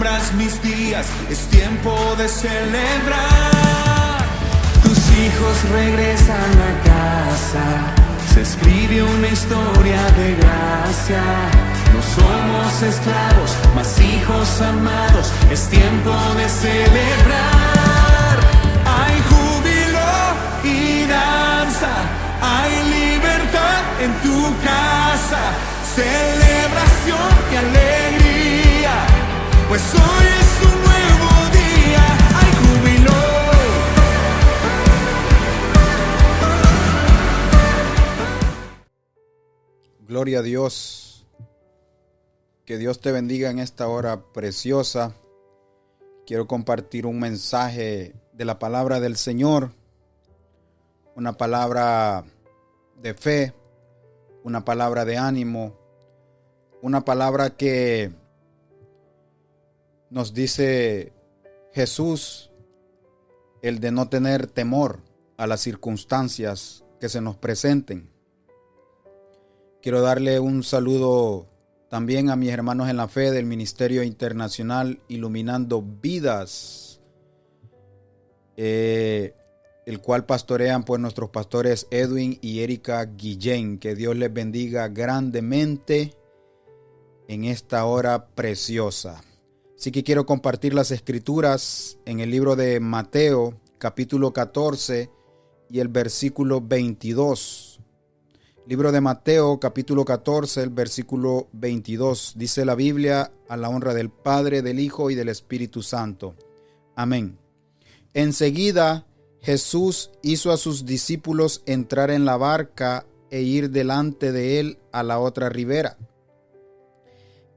Interrumpas mis días, es tiempo de celebrar. Tus hijos regresan a casa, se escribe una historia de gracia. No somos esclavos, mas hijos amados, es tiempo de celebrar. Hay júbilo y danza, hay libertad en tu casa, celebración y alegría, pues hoy es un nuevo día. Hay júbilo. Gloria a Dios. Que Dios te bendiga en esta hora preciosa. Quiero compartir un mensaje de la palabra del Señor. Una palabra de fe, una palabra de ánimo, una palabra que nos dice Jesús, el de no tener temor a las circunstancias que se nos presenten. Quiero darle un saludo también a mis hermanos en la fe del Ministerio Internacional Iluminando Vidas, el cual pastorean pues nuestros pastores Edwin y Erika Guillén. Que Dios les bendiga grandemente en esta hora preciosa. Así que quiero compartir las escrituras en el libro de Mateo, capítulo 14 y el versículo 22. Libro de Mateo, capítulo 14, el versículo 22. Dice la Biblia, a la honra del Padre, del Hijo y del Espíritu Santo. Amén. Enseguida Jesús hizo a sus discípulos entrar en la barca e ir delante de él a la otra ribera,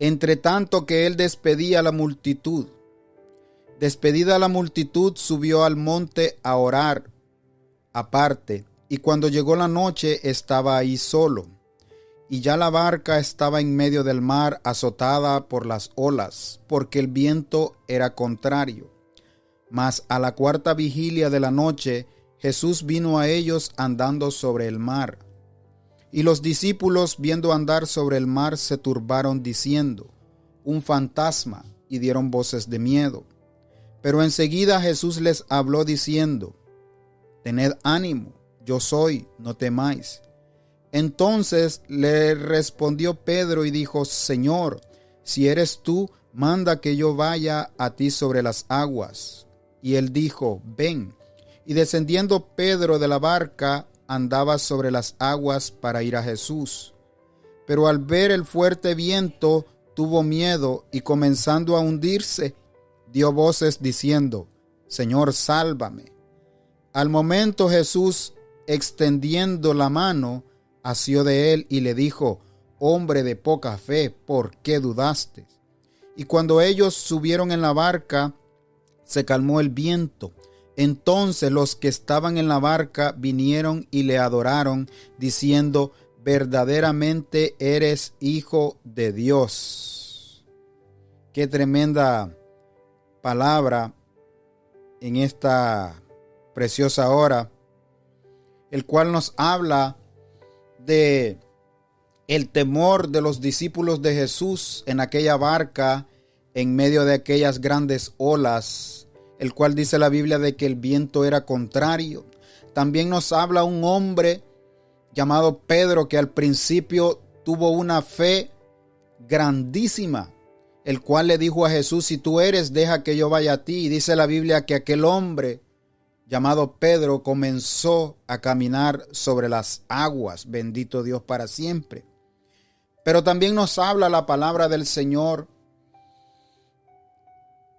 entre tanto que él despedía a la multitud. Despedida la multitud, subió al monte a orar aparte, y cuando llegó la noche estaba ahí solo, y ya la barca estaba en medio del mar, azotada por las olas, porque el viento era contrario. Mas a la cuarta vigilia de la noche, Jesús vino a ellos andando sobre el mar. Y los discípulos, viendo andar sobre el mar, se turbaron diciendo: un fantasma, y dieron voces de miedo. Pero enseguida Jesús les habló diciendo: tened ánimo, yo soy, no temáis. Entonces le respondió Pedro y dijo: Señor, si eres tú, manda que yo vaya a ti sobre las aguas. Y él dijo: ven. Y descendiendo Pedro de la barca, andaba sobre las aguas para ir a Jesús. Pero al ver el fuerte viento, tuvo miedo, y comenzando a hundirse, dio voces diciendo: Señor, sálvame. Al momento Jesús, extendiendo la mano, asió de él y le dijo: hombre de poca fe, ¿por qué dudaste? Y cuando ellos subieron en la barca, se calmó el viento. Entonces los que estaban en la barca vinieron y le adoraron, diciendo: verdaderamente eres Hijo de Dios. Qué tremenda palabra en esta preciosa hora, el cual nos habla de el temor de los discípulos de Jesús en aquella barca, en medio de aquellas grandes olas, el cual dice la Biblia de que el viento era contrario. También nos habla un hombre llamado Pedro, que al principio tuvo una fe grandísima, el cual le dijo a Jesús: si tú eres, deja que yo vaya a ti. Y dice la Biblia que aquel hombre llamado Pedro comenzó a caminar sobre las aguas. Bendito Dios para siempre. Pero también nos habla la palabra del Señor,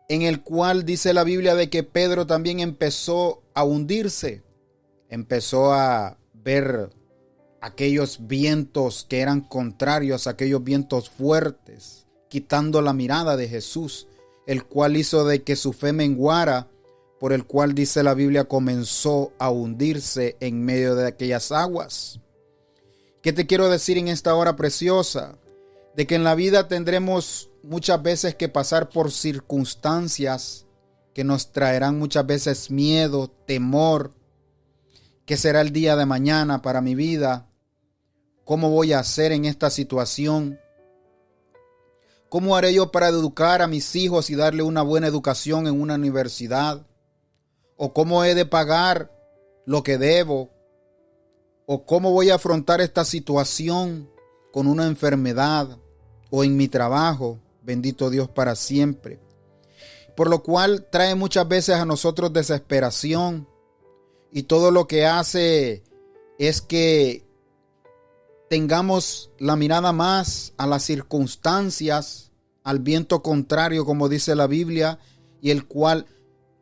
en el cual dice la Biblia de que Pedro también empezó a hundirse. Empezó a ver aquellos vientos que eran contrarios, aquellos vientos fuertes, quitando la mirada de Jesús, el cual hizo de que su fe menguara, por el cual dice la Biblia comenzó a hundirse en medio de aquellas aguas. ¿Qué te quiero decir en esta hora preciosa? De que en la vida tendremos muchas veces que pasar por circunstancias que nos traerán muchas veces miedo, temor. ¿Qué será el día de mañana para mi vida? ¿Cómo voy a hacer en esta situación? ¿Cómo haré yo para educar a mis hijos y darle una buena educación en una universidad? ¿O cómo he de pagar lo que debo? ¿O cómo voy a afrontar esta situación con una enfermedad o en mi trabajo? Bendito Dios para siempre. Por lo cual trae muchas veces a nosotros desesperación, y todo lo que hace es que tengamos la mirada más a las circunstancias, al viento contrario, como dice la Biblia, y el cual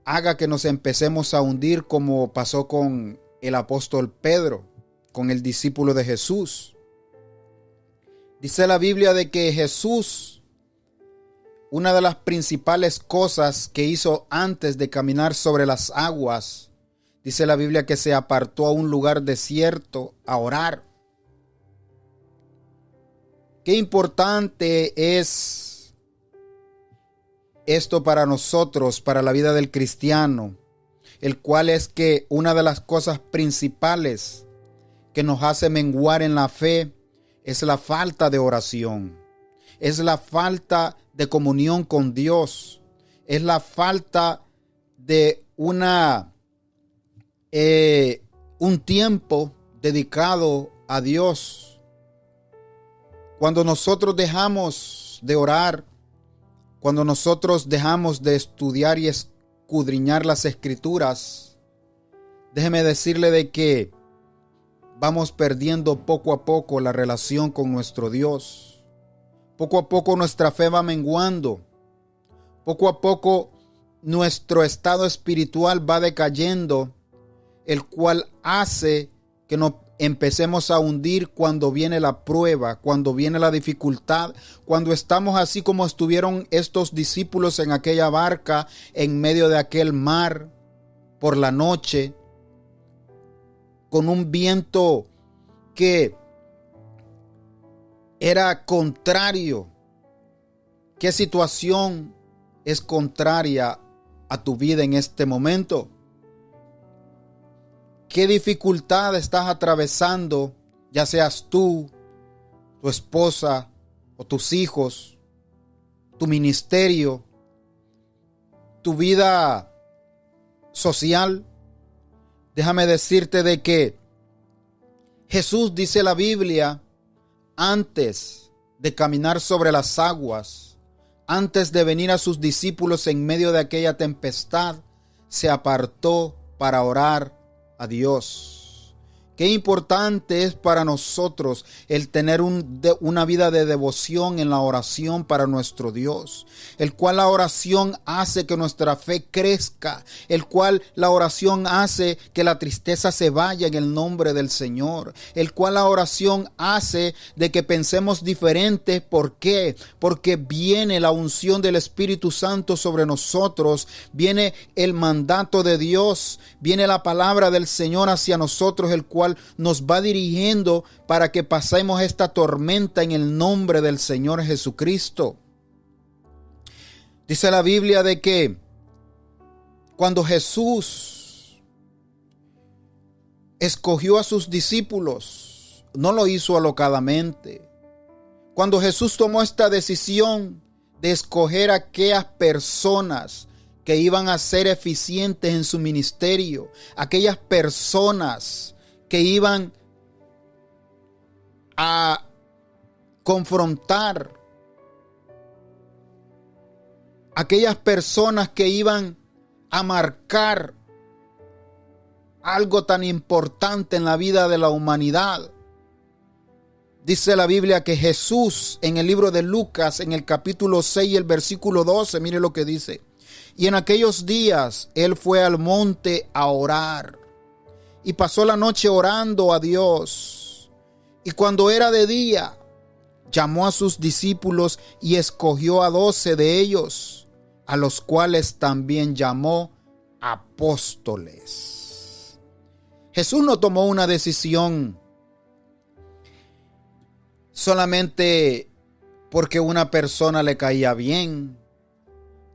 haga que nos empecemos a hundir, como pasó con el apóstol Pedro, con el discípulo de Jesús. Dice la Biblia de que Jesús, una de las principales cosas que hizo antes de caminar sobre las aguas, dice la Biblia que se apartó a un lugar desierto a orar. Qué importante es esto para nosotros, para la vida del cristiano, el cual es que una de las cosas principales que nos hace menguar en la fe es la falta de oración, es la falta de comunión con Dios, es la falta de un tiempo dedicado a Dios. Cuando nosotros dejamos de orar, cuando nosotros dejamos de estudiar y escudriñar las Escrituras, déjeme decirle de que vamos perdiendo poco a poco la relación con nuestro Dios. Poco a poco nuestra fe va menguando. Poco a poco nuestro estado espiritual va decayendo, el cual hace que nos empecemos a hundir cuando viene la prueba, cuando viene la dificultad, cuando estamos así como estuvieron estos discípulos en aquella barca en medio de aquel mar por la noche, con un viento que era contrario. ¿Qué situación es contraria a tu vida en este momento? ¿Qué dificultad estás atravesando, ya seas tú, tu esposa o tus hijos, tu ministerio, tu vida social? Déjame decirte de que Jesús, dice la Biblia, antes de caminar sobre las aguas, antes de venir a sus discípulos en medio de aquella tempestad, se apartó para orar a Dios. Qué importante es para nosotros el tener una vida de devoción en la oración para nuestro Dios, el cual la oración hace que nuestra fe crezca, el cual la oración hace que la tristeza se vaya en el nombre del Señor, el cual la oración hace de que pensemos diferente. ¿Por qué? Porque viene la unción del Espíritu Santo sobre nosotros, viene el mandato de Dios, viene la palabra del Señor hacia nosotros, el cual nos va dirigiendo para que pasemos esta tormenta en el nombre del Señor Jesucristo. Dice la Biblia de que cuando Jesús escogió a sus discípulos, no lo hizo alocadamente. Cuando Jesús tomó esta decisión de escoger a aquellas personas que iban a ser eficientes en su ministerio, aquellas personas que iban a confrontar, aquellas personas que iban a marcar algo tan importante en la vida de la humanidad. Dice la Biblia que Jesús, en el libro de Lucas, en el capítulo 6, el versículo 12, mire lo que dice: y en aquellos días él fue al monte a orar y pasó la noche orando a Dios. Y cuando era de día, llamó a sus discípulos y escogió a 12 de ellos, a los cuales también llamó apóstoles. Jesús no tomó una decisión solamente porque una persona le caía bien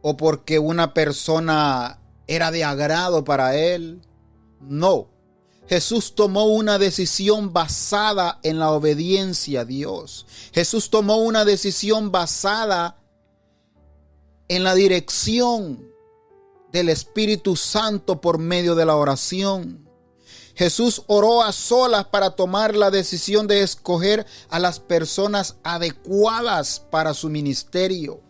o porque una persona era de agrado para él. No. Jesús tomó una decisión basada en la obediencia a Dios. Jesús tomó una decisión basada en la dirección del Espíritu Santo por medio de la oración. Jesús oró a solas para tomar la decisión de escoger a las personas adecuadas para su ministerio.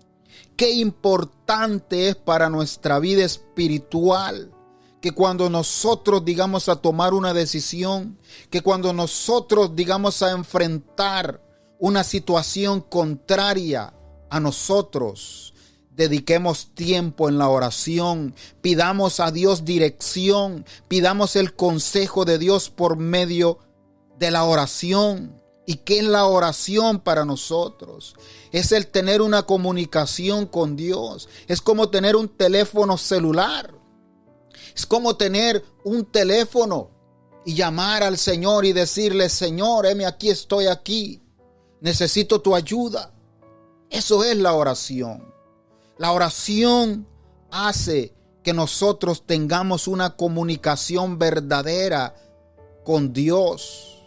Qué importante es para nuestra vida espiritual que cuando nosotros digamos a tomar una decisión, que cuando nosotros digamos a enfrentar una situación contraria a nosotros, dediquemos tiempo en la oración, pidamos a Dios dirección, pidamos el consejo de Dios por medio de la oración. ¿Y qué es la oración para nosotros? Es el tener una comunicación con Dios. Es como tener un teléfono celular. Es como tener un teléfono y llamar al Señor y decirle: Señor, heme aquí, estoy aquí. Necesito tu ayuda. Eso es la oración. La oración hace que nosotros tengamos una comunicación verdadera con Dios,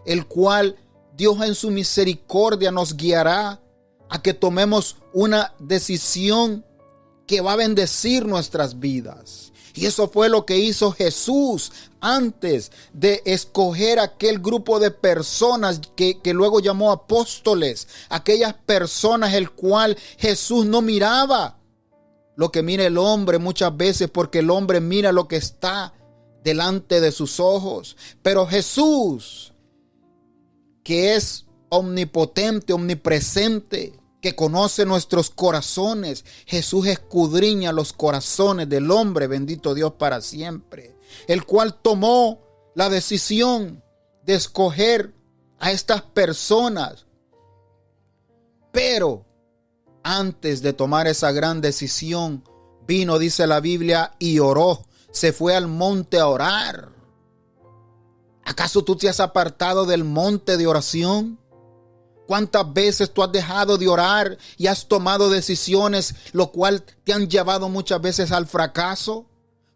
el cual Dios en su misericordia nos guiará a que tomemos una decisión que va a bendecir nuestras vidas. Y eso fue lo que hizo Jesús antes de escoger aquel grupo de personas que luego llamó apóstoles. Aquellas personas el cual Jesús no miraba lo que mira el hombre muchas veces, porque el hombre mira lo que está delante de sus ojos. Pero Jesús, que es omnipotente, omnipresente, que conoce nuestros corazones, Jesús escudriña los corazones del hombre, bendito Dios para siempre, el cual tomó la decisión de escoger a estas personas. Pero antes de tomar esa gran decisión, vino, dice la Biblia, y oró. Se fue al monte a orar. ¿Acaso tú te has apartado del monte de oración? ¿Cuántas veces tú has dejado de orar y has tomado decisiones, lo cual te han llevado muchas veces al fracaso?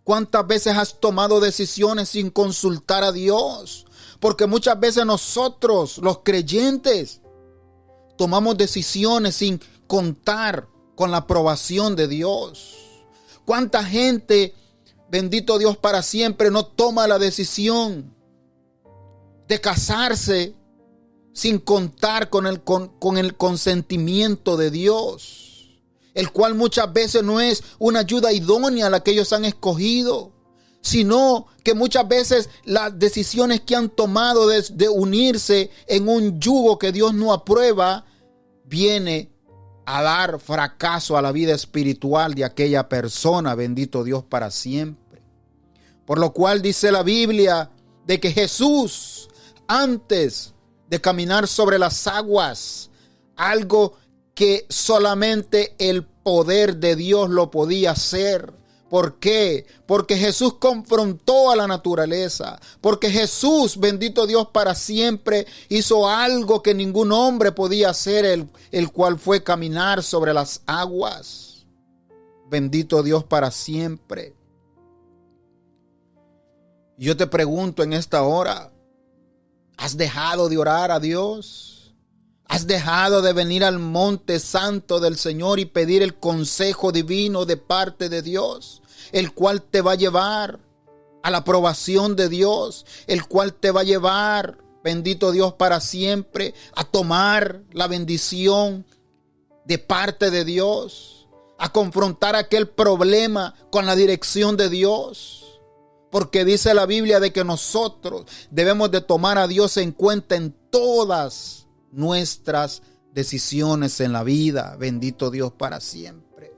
¿Cuántas veces has tomado decisiones sin consultar a Dios? Porque muchas veces nosotros, los creyentes, tomamos decisiones sin contar con la aprobación de Dios. ¿Cuánta gente, bendito Dios para siempre, no toma la decisión de casarse sin contar con el consentimiento de Dios, el cual muchas veces no es una ayuda idónea la que ellos han escogido, sino que muchas veces las decisiones que han tomado de unirse en un yugo que Dios no aprueba, viene a dar fracaso a la vida espiritual de aquella persona, bendito Dios para siempre. Por lo cual dice la Biblia de que Jesús, antes de caminar sobre las aguas, algo que solamente el poder de Dios lo podía hacer. ¿Por qué? Porque Jesús confrontó a la naturaleza. Porque Jesús, bendito Dios para siempre, hizo algo que ningún hombre podía hacer, el cual fue caminar sobre las aguas. Bendito Dios para siempre. Yo te pregunto en esta hora, ¿has dejado de orar a Dios? ¿Has dejado de venir al monte santo del Señor y pedir el consejo divino de parte de Dios, el cual te va a llevar a la aprobación de Dios, el cual te va a llevar, bendito Dios para siempre, a tomar la bendición de parte de Dios, a confrontar aquel problema con la dirección de Dios? Porque dice la Biblia de que nosotros debemos de tomar a Dios en cuenta en todas nuestras decisiones en la vida. Bendito Dios para siempre.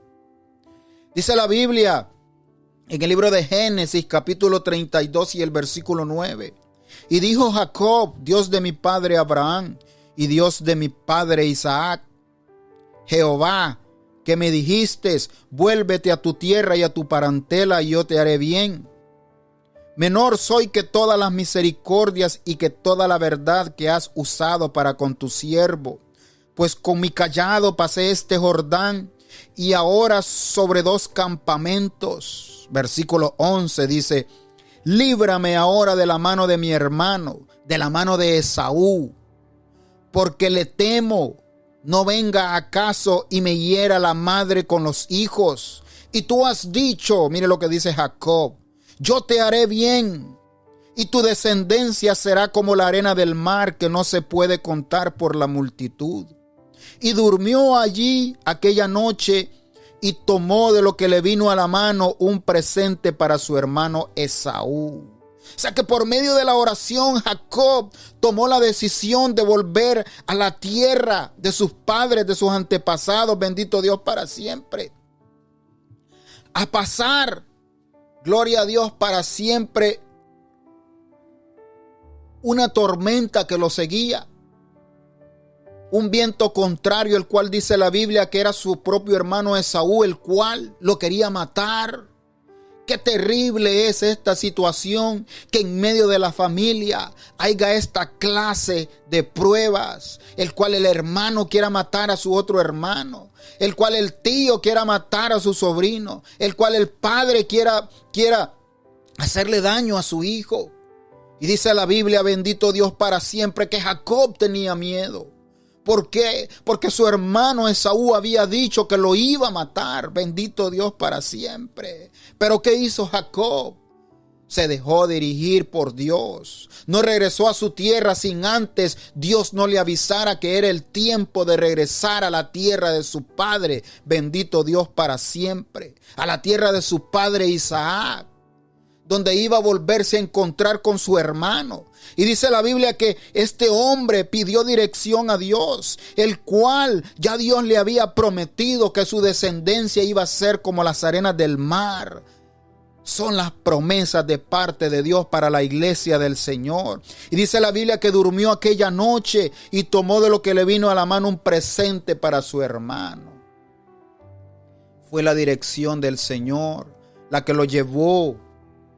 Dice la Biblia en el libro de Génesis capítulo 32 y el versículo 9. Y dijo Jacob, Dios de mi padre Abraham y Dios de mi padre Isaac, Jehová, que me dijiste, vuélvete a tu tierra y a tu parentela y yo te haré bien. Menor soy que todas las misericordias y que toda la verdad que has usado para con tu siervo. Pues con mi cayado pasé este Jordán y ahora sobre 2 campamentos. Versículo 11 dice, líbrame ahora de la mano de mi hermano, de la mano de Esaú, porque le temo, no venga acaso y me hiera la madre con los hijos. Y tú has dicho, mire lo que dice Jacob, yo te haré bien, y tu descendencia será como la arena del mar, que no se puede contar por la multitud. Y durmió allí aquella noche, y tomó de lo que le vino a la mano un presente para su hermano Esaú. O sea que por medio de la oración Jacob tomó la decisión de volver a la tierra de sus padres, de sus antepasados, bendito Dios para siempre. A pasar, gloria a Dios, para siempre, una tormenta que lo seguía. Un viento contrario, el cual dice la Biblia que era su propio hermano Esaú, el cual lo quería matar. Qué terrible es esta situación, que en medio de la familia haya esta clase de pruebas, el cual el hermano quiera matar a su otro hermano, el cual el tío quiera matar a su sobrino, el cual el padre quiera hacerle daño a su hijo. Y dice la Biblia, bendito Dios para siempre, que Jacob tenía miedo. ¿Por qué? Porque su hermano Esaú había dicho que lo iba a matar. Bendito Dios para siempre. Pero ¿qué hizo Jacob? Se dejó dirigir por Dios. No regresó a su tierra sin antes Dios no le avisara que era el tiempo de regresar a la tierra de su padre. Bendito Dios para siempre. A la tierra de su padre Isaac, donde iba a volverse a encontrar con su hermano. Y dice la Biblia que este hombre pidió dirección a Dios, el cual ya Dios le había prometido que su descendencia iba a ser como las arenas del mar. Son las promesas de parte de Dios para la iglesia del Señor. Y dice la Biblia que durmió aquella noche y tomó de lo que le vino a la mano un presente para su hermano. Fue la dirección del Señor la que lo llevó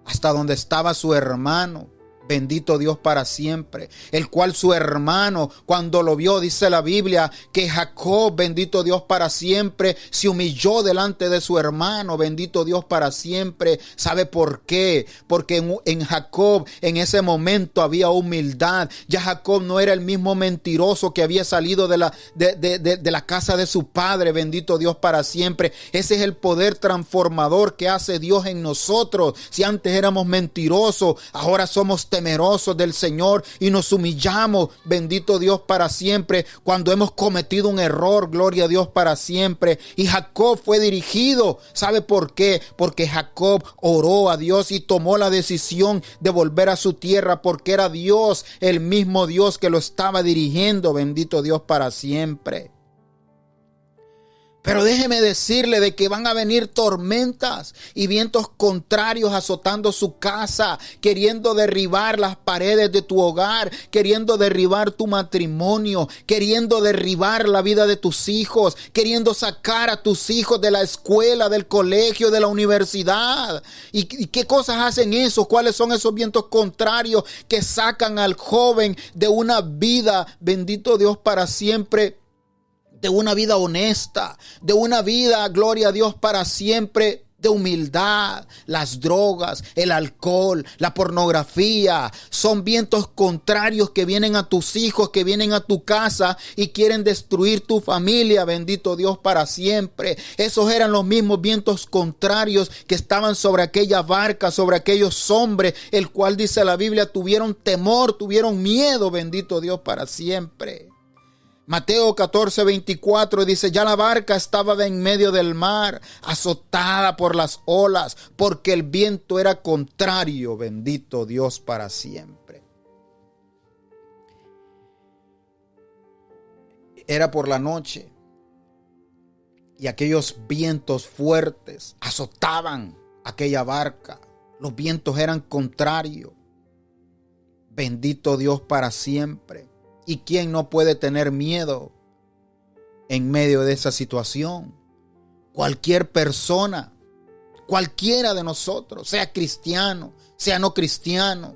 hasta donde estaba su hermano. Bendito Dios para siempre. El cual su hermano, cuando lo vio, dice la Biblia que Jacob, bendito Dios para siempre, se humilló delante de su hermano. Bendito Dios para siempre. ¿Sabe por qué? Porque en Jacob en ese momento había humildad. Ya Jacob no era el mismo mentiroso que había salido de la casa de su padre. Bendito Dios para siempre. Ese es el poder transformador que hace Dios en nosotros. Si antes éramos mentirosos, ahora somos temerosos del Señor y nos humillamos, bendito Dios para siempre, cuando hemos cometido un error, gloria a Dios para siempre. Y Jacob fue dirigido, ¿sabe por qué? Porque Jacob oró a Dios y tomó la decisión de volver a su tierra, porque era Dios, el mismo Dios que lo estaba dirigiendo, bendito Dios para siempre. Pero déjeme decirle de que van a venir tormentas y vientos contrarios azotando su casa, queriendo derribar las paredes de tu hogar, queriendo derribar tu matrimonio, queriendo derribar la vida de tus hijos, queriendo sacar a tus hijos de la escuela, del colegio, de la universidad. ¿Y qué cosas hacen eso? ¿Cuáles son esos vientos contrarios que sacan al joven de una vida, bendito Dios para siempre, de una vida honesta, de una vida, gloria a Dios para siempre, de humildad? Las drogas, el alcohol, la pornografía, son vientos contrarios que vienen a tus hijos, que vienen a tu casa y quieren destruir tu familia, bendito Dios para siempre. Esos eran los mismos vientos contrarios que estaban sobre aquella barca, sobre aquellos hombres, el cual dice la Biblia, tuvieron temor, tuvieron miedo, bendito Dios para siempre. Mateo 14:24 dice, ya la barca estaba en medio del mar, azotada por las olas, porque el viento era contrario, bendito Dios para siempre. Era por la noche y aquellos vientos fuertes azotaban aquella barca. Los vientos eran contrarios. Bendito Dios para siempre. ¿Y quién no puede tener miedo en medio de esa situación? Cualquier persona, cualquiera de nosotros, sea cristiano, sea no cristiano.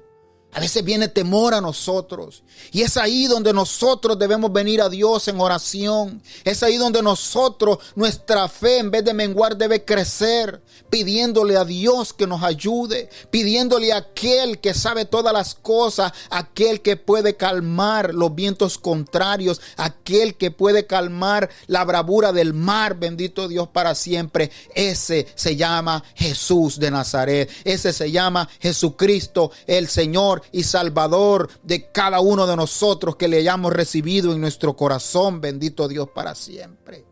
A veces viene temor a nosotros. Y es ahí donde nosotros debemos venir a Dios en oración. Es ahí donde nosotros, nuestra fe, en vez de menguar, debe crecer. Pidiéndole a Dios que nos ayude. Pidiéndole a aquel que sabe todas las cosas. Aquel que puede calmar los vientos contrarios. Aquel que puede calmar la bravura del mar. Bendito Dios para siempre. Ese se llama Jesús de Nazaret. Ese se llama Jesucristo, el Señor y Salvador de cada uno de nosotros que le hayamos recibido en nuestro corazón. Bendito Dios para siempre.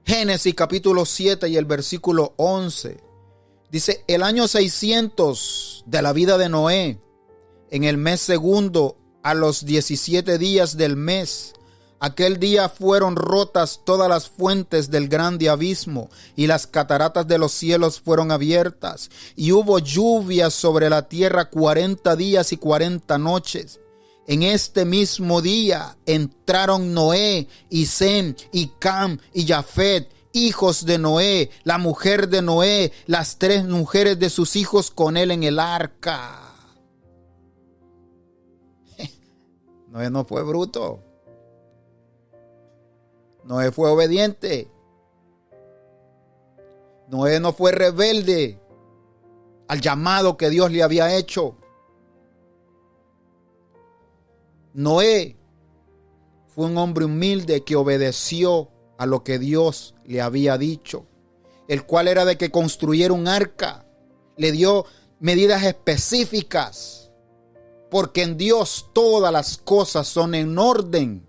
Génesis capítulo 7 y el versículo 11. Dice: el año 600 de la vida de Noé, en el mes segundo, a los 17 días del mes, aquel día fueron rotas todas las fuentes del grande abismo, y las cataratas de los cielos fueron abiertas, y hubo lluvias sobre la tierra 40 días y 40 noches. En este mismo día entraron Noé y Sem y Cam y Jafet, hijos de Noé, la mujer de Noé, las 3 mujeres de sus hijos con él en el arca. Noé no fue bruto. Noé fue obediente. Noé no fue rebelde al llamado que Dios le había hecho. Noé fue un hombre humilde que obedeció a lo que Dios le había dicho, el cual era de que construyera un arca. Le dio medidas específicas, porque en Dios todas las cosas son en orden.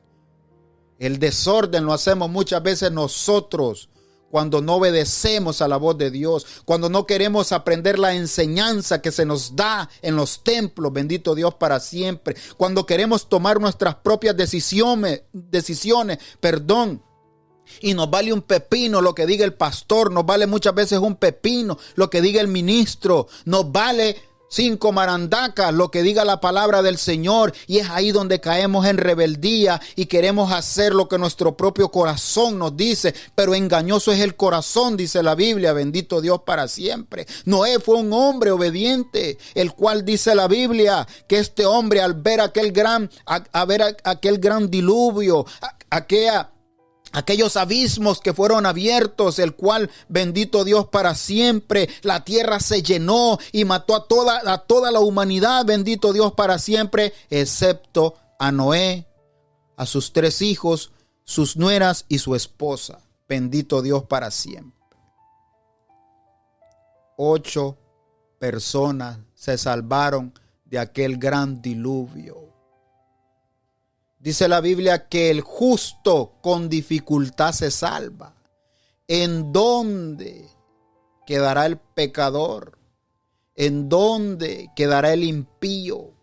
El desorden lo hacemos muchas veces nosotros cuando no obedecemos a la voz de Dios, cuando no queremos aprender la enseñanza que se nos da en los templos, bendito Dios para siempre, cuando queremos tomar nuestras propias decisiones, y nos vale un pepino lo que diga el pastor, nos vale muchas veces un pepino lo que diga el ministro, nos vale 5 marandacas lo que diga la palabra del Señor, y es ahí donde caemos en rebeldía y queremos hacer lo que nuestro propio corazón nos dice, pero engañoso es el corazón, dice la Biblia, bendito Dios para siempre. Noé fue un hombre obediente, el cual dice la Biblia que este hombre al ver aquel gran diluvio, aquellos abismos que fueron abiertos, el cual, bendito Dios para siempre, la tierra se llenó y mató a toda la humanidad, bendito Dios para siempre, excepto a Noé, a sus 3 hijos, sus nueras y su esposa. Bendito Dios para siempre. 8 personas se salvaron de aquel gran diluvio. Dice la Biblia que el justo con dificultad se salva. ¿En dónde quedará el pecador? ¿En dónde quedará el impío?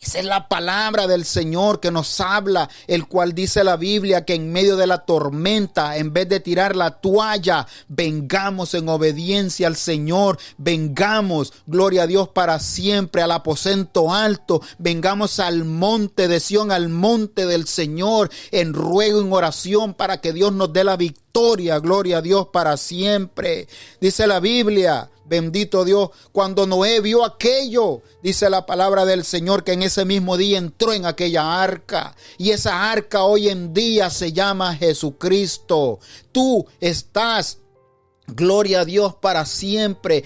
Esa es la palabra del Señor que nos habla, el cual dice la Biblia que en medio de la tormenta, en vez de tirar la toalla, vengamos en obediencia al Señor, vengamos, gloria a Dios para siempre, al aposento alto, vengamos al monte de Sión, al monte del Señor, en ruego, en oración, para que Dios nos dé la victoria, gloria a Dios para siempre. Dice la Biblia, bendito Dios, cuando Noé vio aquello, dice la palabra del Señor que en ese mismo día entró en aquella arca. Y esa arca hoy en día se llama Jesucristo. Tú estás, gloria a Dios para siempre,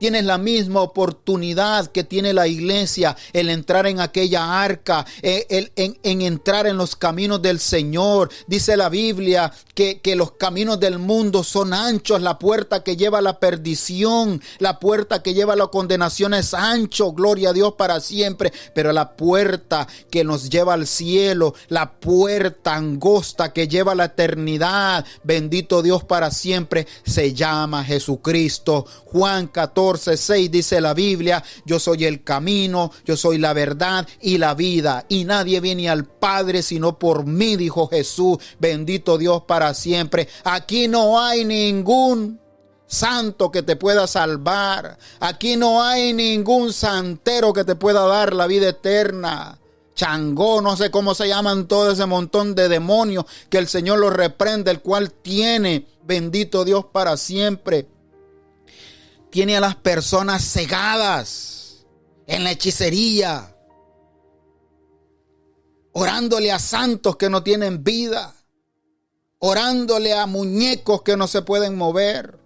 tienes la misma oportunidad que tiene la iglesia, el entrar en aquella arca, en entrar en los caminos del Señor. Dice la Biblia que los caminos del mundo son anchos, la puerta que lleva a la perdición, la puerta que lleva a la condenación es ancho, gloria a Dios para siempre, pero la puerta que nos lleva al cielo, la puerta angosta que lleva a la eternidad, bendito Dios para siempre, se llama Jesucristo. Juan 14:6 dice la Biblia: yo soy el camino, yo soy la verdad y la vida, y nadie viene al Padre sino por mí, dijo Jesús. Bendito Dios para siempre. Aquí no hay ningún santo que te pueda salvar. Aquí no hay ningún santero que te pueda dar la vida eterna. Changó, no sé cómo se llaman todo ese montón de demonios que el Señor los reprende, el cual tiene, bendito Dios para siempre, tiene a las personas cegadas en la hechicería, orándole a santos que no tienen vida, orándole a muñecos que no se pueden mover.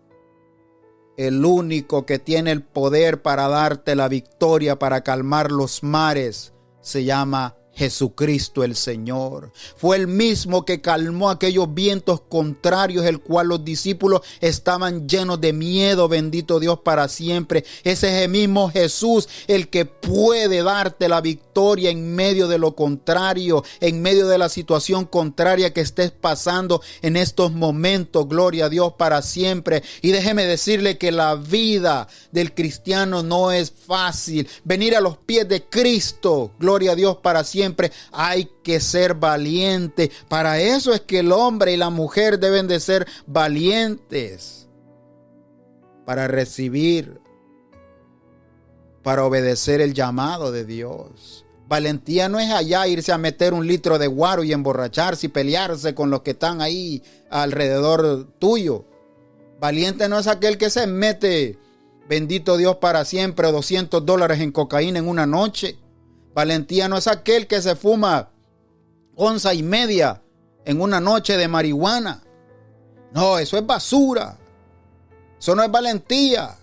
El único que tiene el poder para darte la victoria, para calmar los mares, se llama Jesucristo el Señor. Fue el mismo que calmó aquellos vientos contrarios, el cual los discípulos estaban llenos de miedo. Bendito Dios para siempre. Ese es el mismo Jesús el que puede darte la victoria en medio de lo contrario, en medio de la situación contraria que estés pasando en estos momentos. Gloria a Dios para siempre. Y déjeme decirle que la vida del cristiano no es fácil. Venir a los pies de Cristo, gloria a Dios para siempre, hay que ser valiente. Para eso es que el hombre y la mujer deben de ser valientes, para recibir, para obedecer el llamado de Dios. Valentía no es allá irse a meter un litro de guaro y emborracharse y pelearse con los que están ahí alrededor tuyo. Valiente no es aquel que se mete, bendito Dios para siempre, $200 en cocaína en una noche. Valentía no es aquel que se fuma 1,5 onzas en una noche de marihuana. No, eso es basura. Eso no es valentía.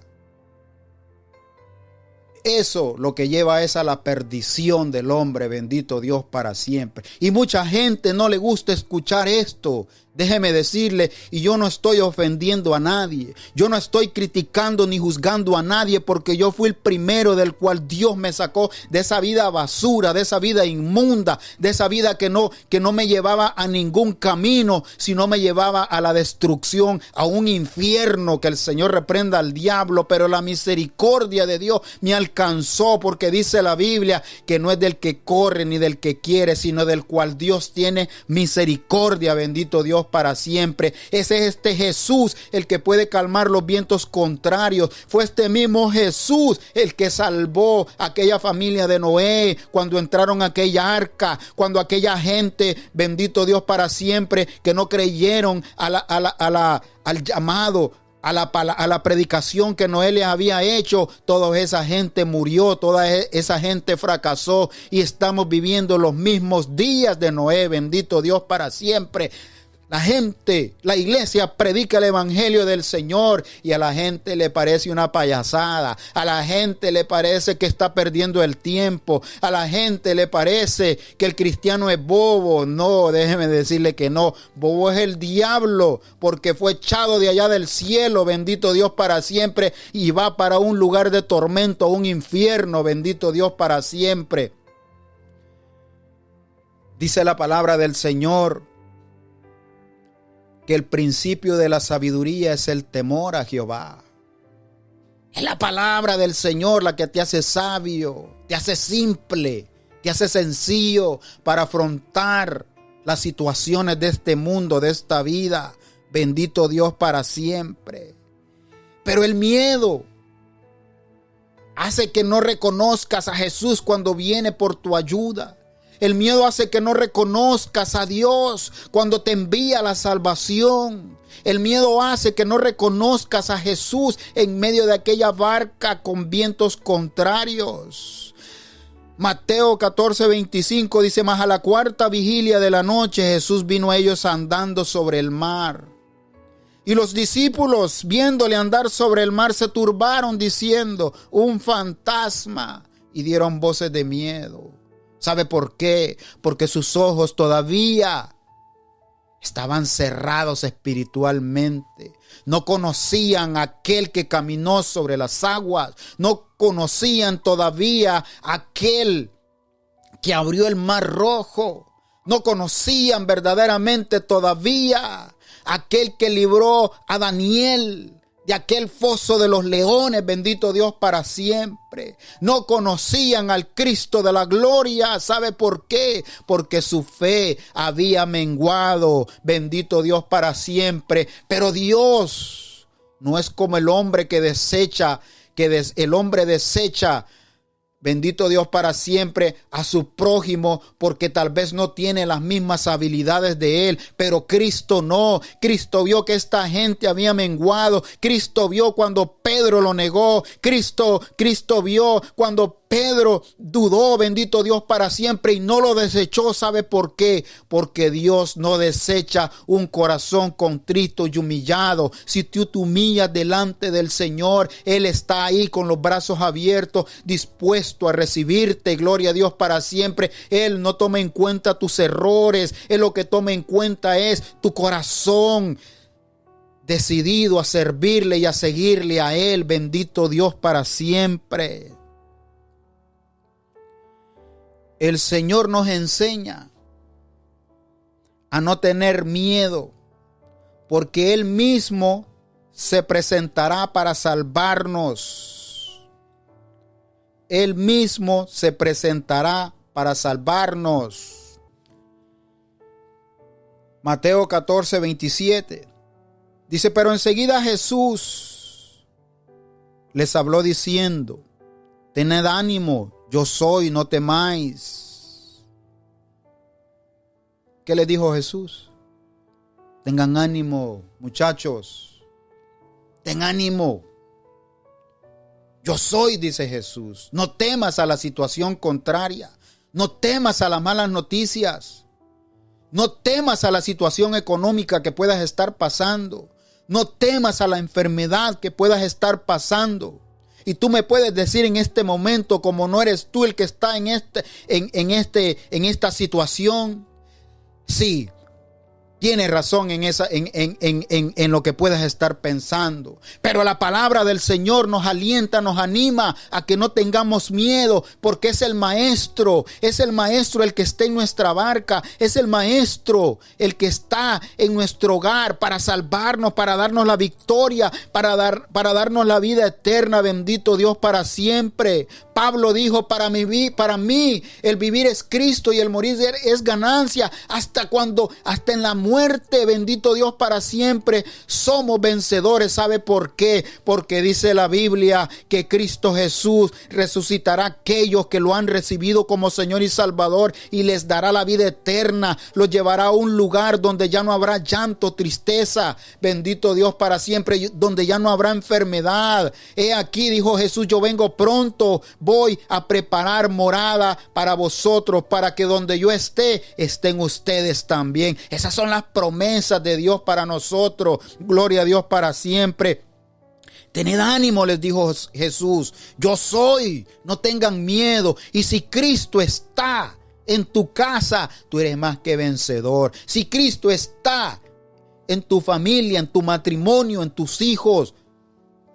Eso lo que lleva es a la perdición del hombre, bendito Dios para siempre. Y mucha gente no le gusta escuchar esto. Déjeme decirle, y yo no estoy ofendiendo a nadie, yo no estoy criticando ni juzgando a nadie, porque yo fui el primero del cual Dios me sacó de esa vida basura, de esa vida inmunda, de esa vida que no me llevaba a ningún camino, sino me llevaba a la destrucción, a un infierno. Que el Señor reprenda al diablo. Pero la misericordia de Dios me alcanzó, porque dice la Biblia que no es del que corre ni del que quiere, sino del cual Dios tiene misericordia. Bendito Dios para siempre. Ese es este Jesús el que puede calmar los vientos contrarios. Fue este mismo Jesús el que salvó a aquella familia de Noé cuando entraron a aquella arca, cuando aquella gente, bendito Dios para siempre, que no creyeron al llamado, a la predicación que Noé les había hecho. Toda esa gente murió, toda esa gente fracasó, y estamos viviendo los mismos días de Noé. Bendito Dios para siempre. La gente, la iglesia predica el evangelio del Señor y a la gente le parece una payasada. A la gente le parece que está perdiendo el tiempo. A la gente le parece que el cristiano es bobo. No, déjeme decirle que no. Bobo es el diablo, porque fue echado de allá del cielo, bendito Dios para siempre, y va para un lugar de tormento, un infierno, bendito Dios para siempre. Dice la palabra del Señor que el principio de la sabiduría es el temor a Jehová. Es la palabra del Señor la que te hace sabio, te hace simple, te hace sencillo para afrontar las situaciones de este mundo, de esta vida. Bendito Dios para siempre. Pero el miedo hace que no reconozcas a Jesús cuando viene por tu ayuda. El miedo hace que no reconozcas a Dios cuando te envía la salvación. El miedo hace que no reconozcas a Jesús en medio de aquella barca con vientos contrarios. Mateo 14:25 dice: mas a la cuarta vigilia de la noche Jesús vino a ellos andando sobre el mar. Y los discípulos, viéndole andar sobre el mar, se turbaron diciendo: un fantasma, y dieron voces de miedo. ¿Sabe por qué? Porque sus ojos todavía estaban cerrados espiritualmente. No conocían a aquel que caminó sobre las aguas. No conocían todavía a aquel que abrió el mar rojo. No conocían verdaderamente todavía a aquel que libró a Daniel de aquel foso de los leones, bendito Dios para siempre. No conocían al Cristo de la gloria. ¿Sabe por qué? Porque su fe había menguado, bendito Dios para siempre. Pero Dios no es como el hombre que desecha, el hombre desecha bendito Dios para siempre, a su prójimo, porque tal vez no tiene las mismas habilidades de él, pero Cristo no. Cristo vio que esta gente había menguado. Cristo vio cuando Pedro lo negó. Cristo vio cuando Pedro dudó, bendito Dios para siempre, y no lo desechó. ¿Sabe por qué? Porque Dios no desecha un corazón contrito y humillado. Si tú te humillas delante del Señor, Él está ahí con los brazos abiertos, dispuesto a recibirte. Gloria a Dios para siempre. Él no toma en cuenta tus errores. Él lo que toma en cuenta es tu corazón decidido a servirle y a seguirle a Él. Bendito Dios para siempre. El Señor nos enseña a no tener miedo, porque Él mismo se presentará para salvarnos. Él mismo se presentará para salvarnos. Mateo 14, 27. Dice, pero enseguida Jesús les habló diciendo, tened ánimo, yo soy, no temáis. ¿Qué le dijo Jesús? Tengan ánimo, muchachos. Ten ánimo. Yo soy, dice Jesús. No temas a la situación contraria. No temas a las malas noticias. No temas a la situación económica que puedas estar pasando. No temas a la enfermedad que puedas estar pasando. Y tú me puedes decir en este momento, como no eres tú el que está en esta situación, sí, tienes razón en lo que puedas estar pensando. Pero la palabra del Señor nos alienta, nos anima a que no tengamos miedo, porque es el Maestro el que está en nuestra barca, es el Maestro el que está en nuestro hogar para salvarnos, para darnos la victoria, para darnos la vida eterna. Bendito Dios para siempre. Pablo dijo, para mí el vivir es Cristo y el morir es ganancia. Hasta en la muerte, bendito Dios para siempre, somos vencedores. ¿Sabe por qué? Porque dice la Biblia que Cristo Jesús resucitará a aquellos que lo han recibido como Señor y Salvador y les dará la vida eterna. Los llevará a un lugar donde ya no habrá llanto, tristeza. Bendito Dios para siempre, donde ya no habrá enfermedad. He aquí, dijo Jesús, yo vengo pronto. Voy a preparar morada para vosotros, para que donde yo esté, estén ustedes también. Esas son las promesas de Dios para nosotros. Gloria a Dios para siempre. Tened ánimo, les dijo Jesús. Yo soy, no tengan miedo. Y si Cristo está en tu casa, tú eres más que vencedor. Si Cristo está en tu familia, en tu matrimonio, en tus hijos,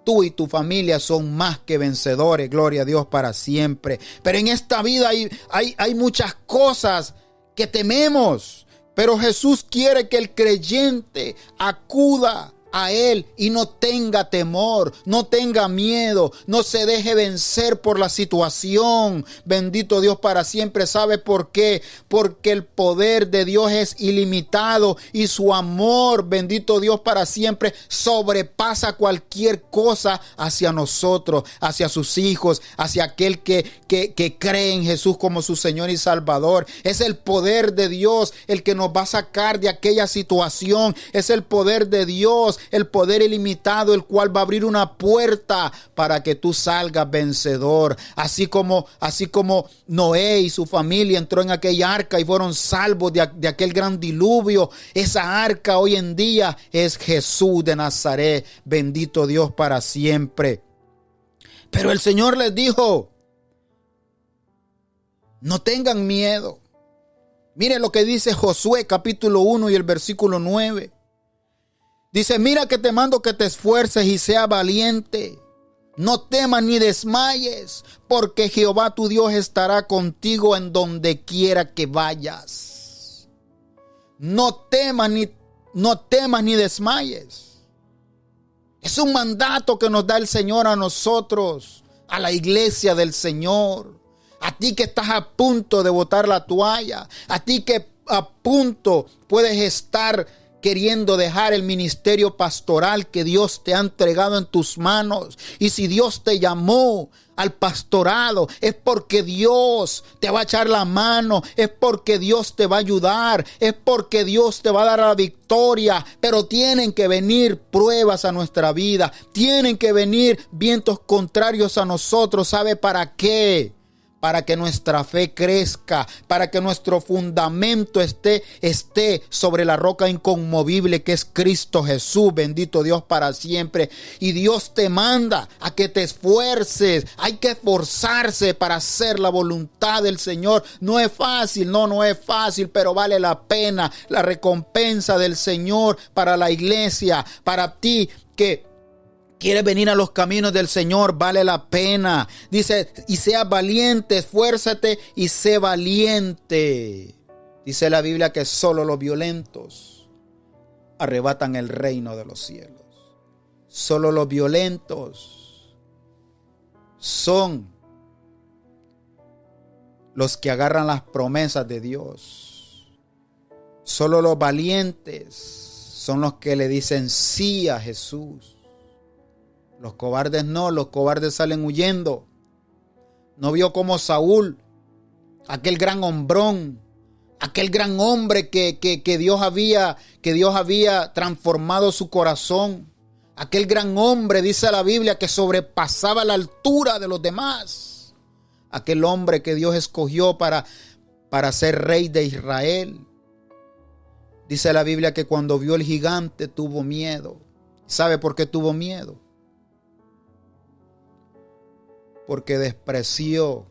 tú y tu familia son más que vencedores. Gloria a Dios para siempre. Pero en esta vida hay muchas cosas que tememos. Pero Jesús quiere que el creyente acuda a Él y no tenga temor, no tenga miedo, no se deje vencer por la situación. Bendito Dios para siempre. ¿Sabe por qué? Porque el poder de Dios es ilimitado y su amor, bendito Dios para siempre, sobrepasa cualquier cosa hacia nosotros, hacia sus hijos, hacia aquel que cree en Jesús como su Señor y Salvador. Es el poder de Dios el que nos va a sacar de aquella situación. Es el poder de Dios, el poder ilimitado, el cual va a abrir una puerta para que tú salgas vencedor. Así como Noé y su familia entró en aquella arca y fueron salvos de aquel gran diluvio. Esa arca hoy en día es Jesús de Nazaret. Bendito Dios para siempre. Pero el Señor les dijo, no tengan miedo. Miren lo que dice Josué capítulo 1 y el versículo 9. Dice, mira que te mando que te esfuerces y seas valiente. No temas ni desmayes, porque Jehová tu Dios estará contigo en donde quiera que vayas. No temas ni desmayes. Es un mandato que nos da el Señor a nosotros, a la iglesia del Señor. A ti que estás a punto de botar la toalla, a ti que a punto puedes estar queriendo dejar el ministerio pastoral que Dios te ha entregado en tus manos. Y si Dios te llamó al pastorado, es porque Dios te va a echar la mano, es porque Dios te va a ayudar, es porque Dios te va a dar la victoria. Pero tienen que venir pruebas a nuestra vida, tienen que venir vientos contrarios a nosotros. ¿Sabe para qué? Para que nuestra fe crezca, para que nuestro fundamento esté sobre la roca inconmovible que es Cristo Jesús. Bendito Dios para siempre. Y Dios te manda a que te esfuerces. Hay que esforzarse para hacer la voluntad del Señor. No es fácil, no es fácil, pero vale la pena. La recompensa del Señor para la iglesia, para ti que quieres venir a los caminos del Señor, vale la pena. Dice, y sea valiente, esfuérzate y sé valiente. Dice la Biblia que solo los violentos arrebatan el reino de los cielos. Solo los violentos son los que agarran las promesas de Dios. Solo los valientes son los que le dicen sí a Jesús. Los cobardes no, los cobardes salen huyendo. No vio como Saúl, aquel gran hombrón, aquel gran hombre que Dios había transformado su corazón. Aquel gran hombre, dice la Biblia, que sobrepasaba la altura de los demás. Aquel hombre que Dios escogió para ser rey de Israel. Dice la Biblia que cuando vio el gigante tuvo miedo. ¿Sabe por qué tuvo miedo? Porque despreció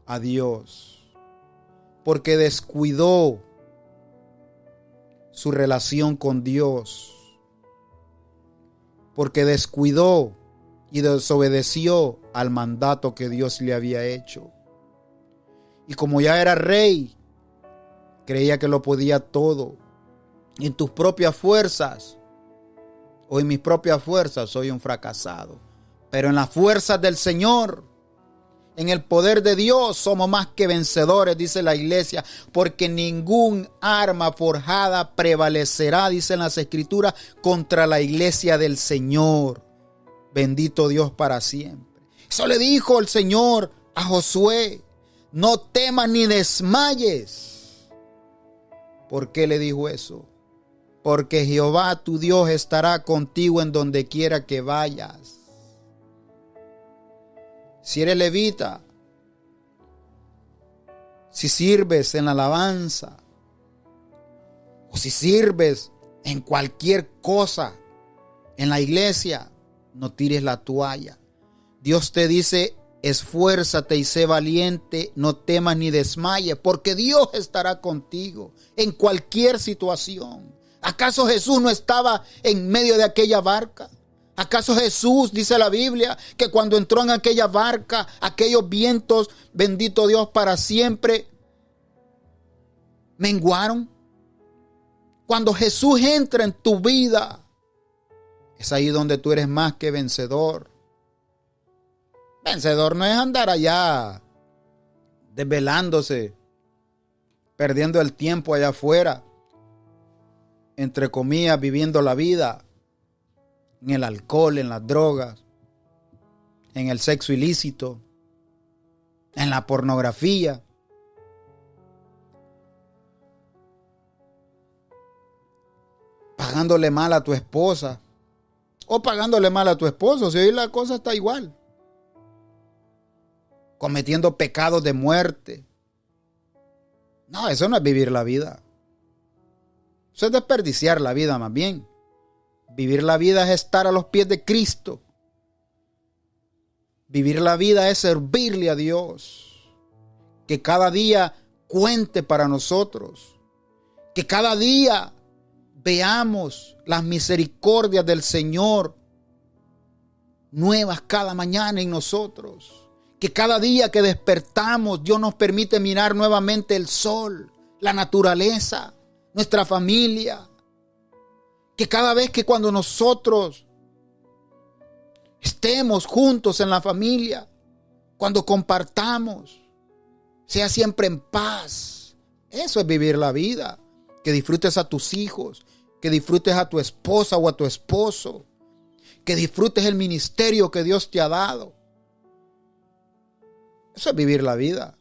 a Dios, porque descuidó su relación con Dios, porque descuidó y desobedeció al mandato que Dios le había hecho. Y como ya era rey, creía que lo podía todo. En tus propias fuerzas o en mis propias fuerzas soy un fracasado. Pero en las fuerzas del Señor, en el poder de Dios, somos más que vencedores, dice la iglesia, porque ningún arma forjada prevalecerá, dicen las Escrituras, contra la iglesia del Señor. Bendito Dios para siempre. Eso le dijo el Señor a Josué: no temas ni desmayes. ¿Por qué le dijo eso? Porque Jehová tu Dios estará contigo en donde quiera que vayas. Si eres levita, si sirves en la alabanza, o si sirves en cualquier cosa en la iglesia, no tires la toalla. Dios te dice: esfuérzate y sé valiente, no temas ni desmayes, porque Dios estará contigo en cualquier situación. ¿Acaso Jesús no estaba en medio de aquella barca? ¿Acaso Jesús, dice la Biblia, que cuando entró en aquella barca, aquellos vientos, bendito Dios para siempre, menguaron? Cuando Jesús entra en tu vida, es ahí donde tú eres más que vencedor. Vencedor no es andar allá desvelándose, perdiendo el tiempo allá afuera, entre comillas, viviendo la vida en el alcohol, en las drogas, en el sexo ilícito, en la pornografía. Pagándole mal a tu esposa o pagándole mal a tu esposo, si hoy la cosa está igual. Cometiendo pecados de muerte. No, eso no es vivir la vida. Eso es desperdiciar la vida más bien. Vivir la vida es estar a los pies de Cristo. Vivir la vida es servirle a Dios. Que cada día cuente para nosotros. Que cada día veamos las misericordias del Señor nuevas cada mañana en nosotros. Que cada día que despertamos, Dios nos permite mirar nuevamente el sol, la naturaleza, nuestra familia. Que cada vez que cuando nosotros estemos juntos en la familia, cuando compartamos, sea siempre en paz. Eso es vivir la vida. que disfrutes a tus hijos, que disfrutes a tu esposa o a tu esposo, que disfrutes el ministerio que Dios te ha dado. Eso es vivir la vida.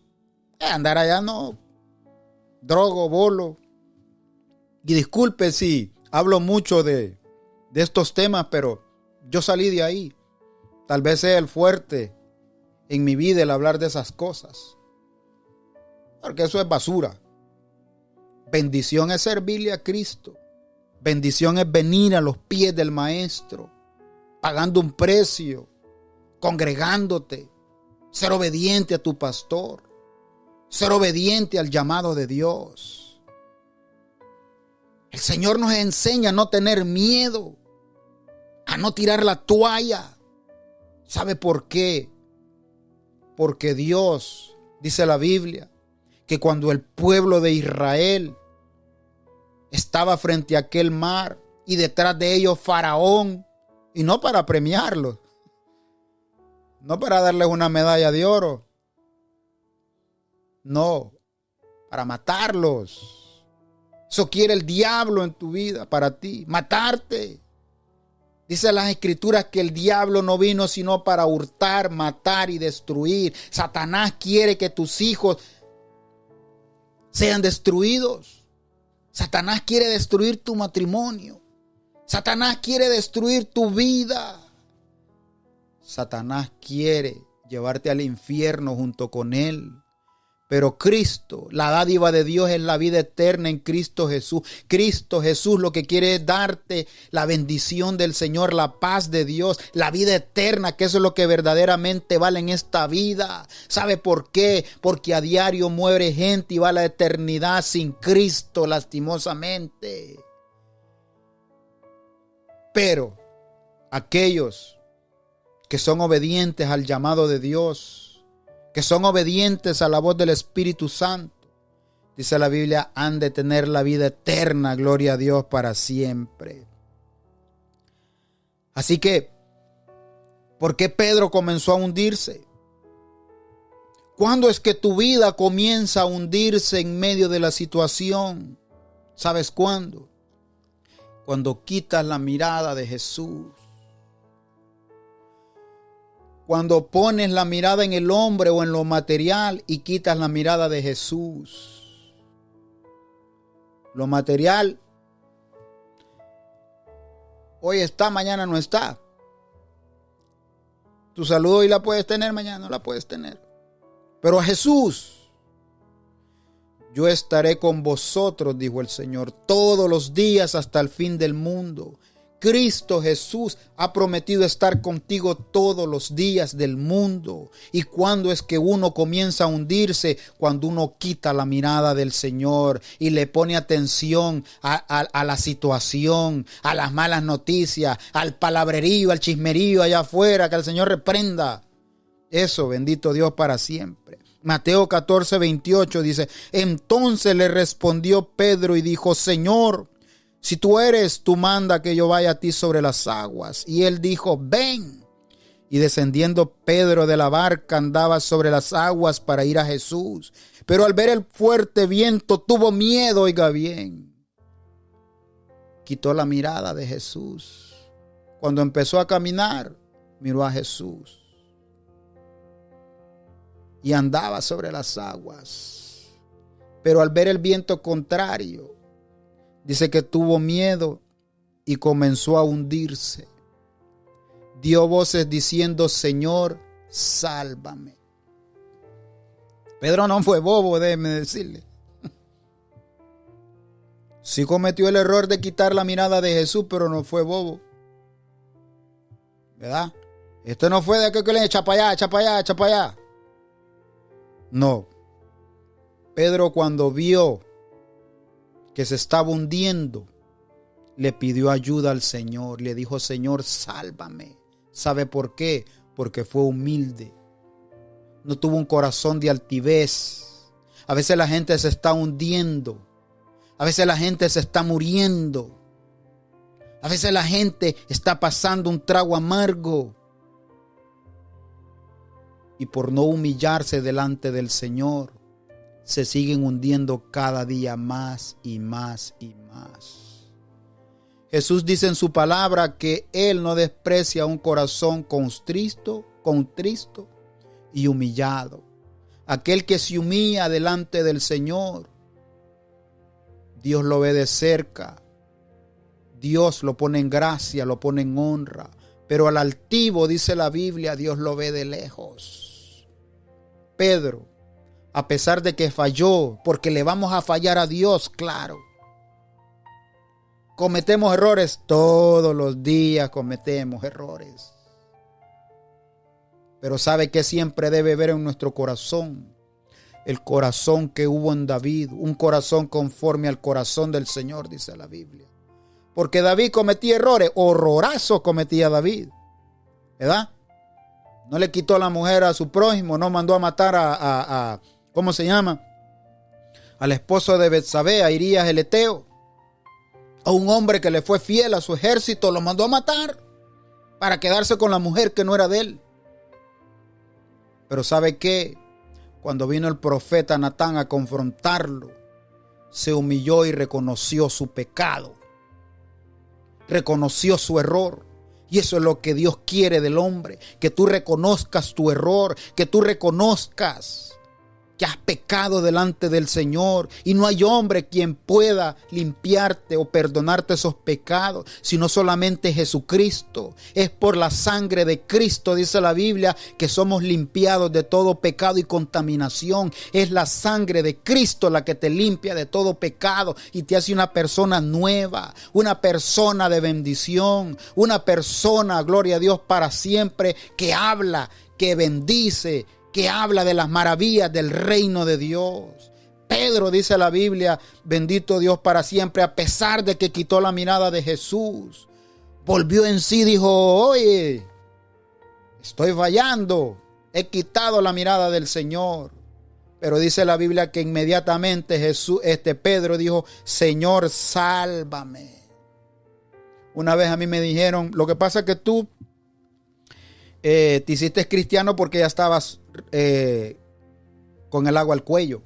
Andar allá no, drogo, bolo. Y disculpe si hablo mucho de estos temas, pero yo salí de ahí. Tal vez sea el fuerte en mi vida el hablar de esas cosas, porque eso es basura. Bendición es servirle a Cristo. Bendición es venir a los pies del Maestro, pagando un precio, congregándote, ser obediente a tu pastor, ser obediente al llamado de Dios. El Señor nos enseña a no tener miedo, a no tirar la toalla. ¿Sabe por qué? Porque Dios, dice la Biblia, que cuando el pueblo de Israel estaba frente a aquel mar y detrás de ellos Faraón, y no para premiarlos, no para darles una medalla de oro, no, para matarlos. Eso quiere el diablo en tu vida, para ti, matarte. Dice las Escrituras que el diablo no vino sino para hurtar, matar y destruir. Satanás quiere que tus hijos sean destruidos. Satanás quiere destruir tu matrimonio. Satanás quiere destruir tu vida. Satanás quiere llevarte al infierno junto con él. Pero Cristo, la dádiva de Dios es la vida eterna en Cristo Jesús. Cristo Jesús lo que quiere es darte la bendición del Señor, la paz de Dios, la vida eterna, que eso es lo que verdaderamente vale en esta vida. ¿Sabe por qué? Porque a diario muere gente y va a la eternidad sin Cristo, lastimosamente. Pero aquellos que son obedientes al llamado de Dios, que son obedientes a la voz del Espíritu Santo, dice la Biblia, han de tener la vida eterna, gloria a Dios, para siempre. Así que, ¿por qué Pedro comenzó a hundirse? ¿Cuándo es que tu vida comienza a hundirse en medio de la situación? ¿Sabes cuándo? Cuando quitas la mirada de Jesús. Cuando pones la mirada en el hombre o en lo material y quitas la mirada de Jesús. Lo material hoy está, mañana no está. Tu salud hoy la puedes tener, mañana no la puedes tener. Pero a Jesús, yo estaré con vosotros, dijo el Señor, todos los días hasta el fin del mundo. Cristo Jesús ha prometido estar contigo todos los días del mundo. ¿Y cuándo es que uno comienza a hundirse? Cuando uno quita la mirada del Señor y le pone atención a la situación, a las malas noticias, al palabrerío, al chismerío allá afuera, que el Señor reprenda. Eso, bendito Dios, para siempre. Mateo 14:28 dice, entonces le respondió Pedro y dijo, Señor, si tú eres, tú manda que yo vaya a ti sobre las aguas. Y él dijo, ven. Y descendiendo Pedro de la barca andaba sobre las aguas para ir a Jesús. Pero al ver el fuerte viento tuvo miedo, oiga bien. Quitó la mirada de Jesús. Cuando empezó a caminar, miró a Jesús. Y andaba sobre las aguas. Pero al ver el viento contrario, dice que tuvo miedo y comenzó a hundirse. Dio voces diciendo, Señor, sálvame. Pedro no fue bobo, déjeme decirle. Sí cometió el error de quitar la mirada de Jesús, pero no fue bobo. ¿Verdad? Esto no fue de aquel que le echa para allá, echa para allá, echa para allá. No. Pedro, cuando vio que se estaba hundiendo, le pidió ayuda al Señor. Le dijo, Señor, sálvame. ¿Sabe por qué? Porque fue humilde. No tuvo un corazón de altivez. A veces la gente se está hundiendo. A veces la gente se está muriendo. A veces la gente está pasando un trago amargo. Y por no humillarse delante del Señor, se siguen hundiendo cada día más y más y más. Jesús dice en su palabra que Él no desprecia un corazón contristo y humillado. Aquel que se humilla delante del Señor, Dios lo ve de cerca. Dios lo pone en gracia, lo pone en honra. Pero al altivo, dice la Biblia, Dios lo ve de lejos. Pedro, a pesar de que falló, porque le vamos a fallar a Dios, claro. Cometemos errores, todos los días cometemos errores. Pero ¿sabe qué siempre debe ver en nuestro corazón? El corazón que hubo en David, un corazón conforme al corazón del Señor, dice la Biblia. Porque David cometía errores, horrorazos cometía David, ¿verdad? No le quitó la mujer a su prójimo, no mandó a matar a ¿cómo se llama? Al esposo de Betsabé, a Urías el Eteo. A un hombre que le fue fiel a su ejército, lo mandó a matar para quedarse con la mujer que no era de él. Pero ¿sabe qué? Cuando vino el profeta Natán a confrontarlo, se humilló y reconoció su pecado. Reconoció su error. Y eso es lo que Dios quiere del hombre. Que tú reconozcas tu error. Que tú reconozcas que has pecado delante del Señor. Y no hay hombre quien pueda limpiarte o perdonarte esos pecados, sino solamente Jesucristo. Es por la sangre de Cristo, dice la Biblia, que somos limpiados de todo pecado y contaminación. Es la sangre de Cristo la que te limpia de todo pecado y te hace una persona nueva, una persona de bendición, una persona, gloria a Dios, para siempre, que habla, que bendice, que habla de las maravillas del reino de Dios. Pedro, dice la Biblia, bendito Dios para siempre, a pesar de que quitó la mirada de Jesús, volvió en sí, dijo, oye, estoy fallando, he quitado la mirada del Señor. Pero dice la Biblia que inmediatamente Pedro dijo, Señor, sálvame. Una vez a mí me dijeron, lo que pasa es que tú te hiciste cristiano porque ya estabas con el agua al cuello.